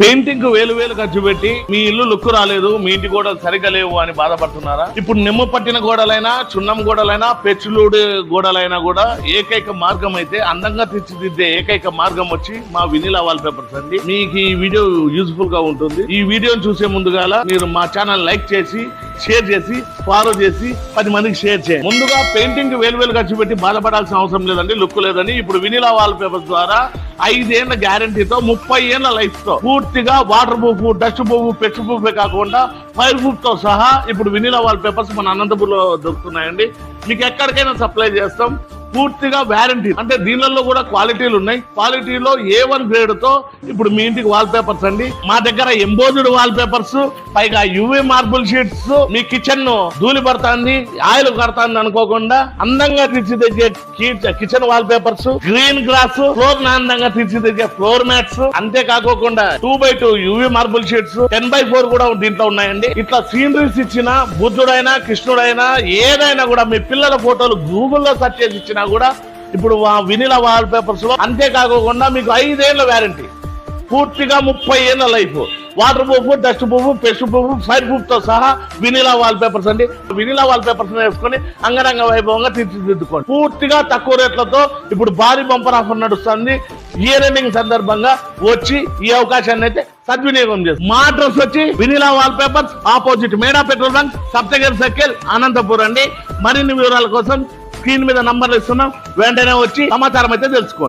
Painting కు వేలు ఖర్చు పెట్టి మీ ఇల్లు లుక్కు రాలేదు, మీ ఇంటి గోడలు సరిగ్గా లేవు అని బాధపడుతున్నారా? ఇప్పుడు నిమ్మ పట్టిన గోడలైనా, చున్నం గోడలైనా, పెచ్చులుడి గోడలైనా కూడా ఏకైక మార్గం అయితే అందంగా తీర్చిదిద్దే ఏకైక మార్గం వచ్చి మా వినిలా వాల్ పేపర్స్ అండి. మీకు ఈ వీడియో యూజ్ఫుల్ గా ఉంటుంది. ఈ వీడియోని చూసే ముందుగాల మీరు మా ఛానల్ లైక్ చేసి, షేర్ చేసి, ఫాలో చేసి 10 మందికి షేర్ చేయండి. ముందుగా పెయింటింగ్ వేలు ఖర్చు పెట్టి బాధపడాల్సిన అవసరం లేదండి, లుక్ లేదని. ఇప్పుడు వినిలా వాల్ పేపర్స్ ద్వారా 5 ఏళ్ల గ్యారంటీతో 30 ఏళ్ల లైఫ్ తో పూర్తిగా వాటర్ ప్రూఫ్, డస్ట్ ప్రూఫ్, పెచ్చు ప్రూఫే కాకుండా ఫైర్ ప్రూఫ్ తో సహా ఇప్పుడు వినిలా వాల్ పేపర్స్ మన అనంతపూర్లో దొరుకుతున్నాయండి. మీకు ఎక్కడికైనా సప్లై చేస్తాం. పూర్తిగా వ్యారంటీ, అంటే దీనిలో కూడా క్వాలిటీలు ఉన్నాయి. క్వాలిటీలో A1 గ్రేడ్ తో ఇప్పుడు మీ ఇంటికి వాల్ పేపర్స్ అండి. మా దగ్గర ఎంబోజ్డ్ వాల్ పేపర్స్, పైగా UV మార్బుల్ షీట్స్. మీ కిచెన్ ధూళి పడుతుంది, ఆయిల్ కడుతుంది అనుకోకుండా అందంగా తీర్చిదిద్దే kitchen wall papers, green glass floor అందంగా తీర్చిదిద్దే ఫ్లోర్ మ్యాట్స్. అంతేకాకోకుండా 2x2 UV marble sheets, 10x4 కూడా దీంట్లో ఉన్నాయండి. ఇట్లా సీనరీస్ ఇచ్చిన బుద్ధుడైనా, కృష్ణుడైనా, ఏదైనా కూడా మీ పిల్లల ఫోటోలు గూగుల్లో సెర్చ్ చేసి ఇచ్చినా కూడా ఇప్పుడు వినిలా వాల్ పేపర్స్ లో. అంతేకాకుండా మీకు 5 ఏళ్ల వ్యారంటీ, పూర్తిగా 30 ఏళ్ల life, water proof, dust proof, pest proof, fire proof తో సహా వినిలా వాల్ పేపర్స్ అండి. వినిలా వాల్ పేపర్స్ వేసుకొని అంగరంగ వైభవంగా తీర్చిదిద్దుకోండి. పూర్తిగా తక్కువ రేట్లతో ఇప్పుడు భారీ బంపర్ ఆఫర్ నడుస్తుంది. ఇయర్ ఎండింగ్ సందర్భంగా వచ్చి ఈ అవకాశాన్ని అయితే సద్వినియోగం చేస్తుంది. మా అడ్రస్ వచ్చి వినిలా వాల్ పేపర్స్, ఆపోజిట్ మేడా petrol bunk, Saptagiri circle, Anantapur అండి. మరిన్ని వివరాల కోసం స్క్రీన్ మీద నంబర్లు ఇస్తున్నాం, వెంటనే వచ్చి సమాచారం అయితే తెలుసుకోండి.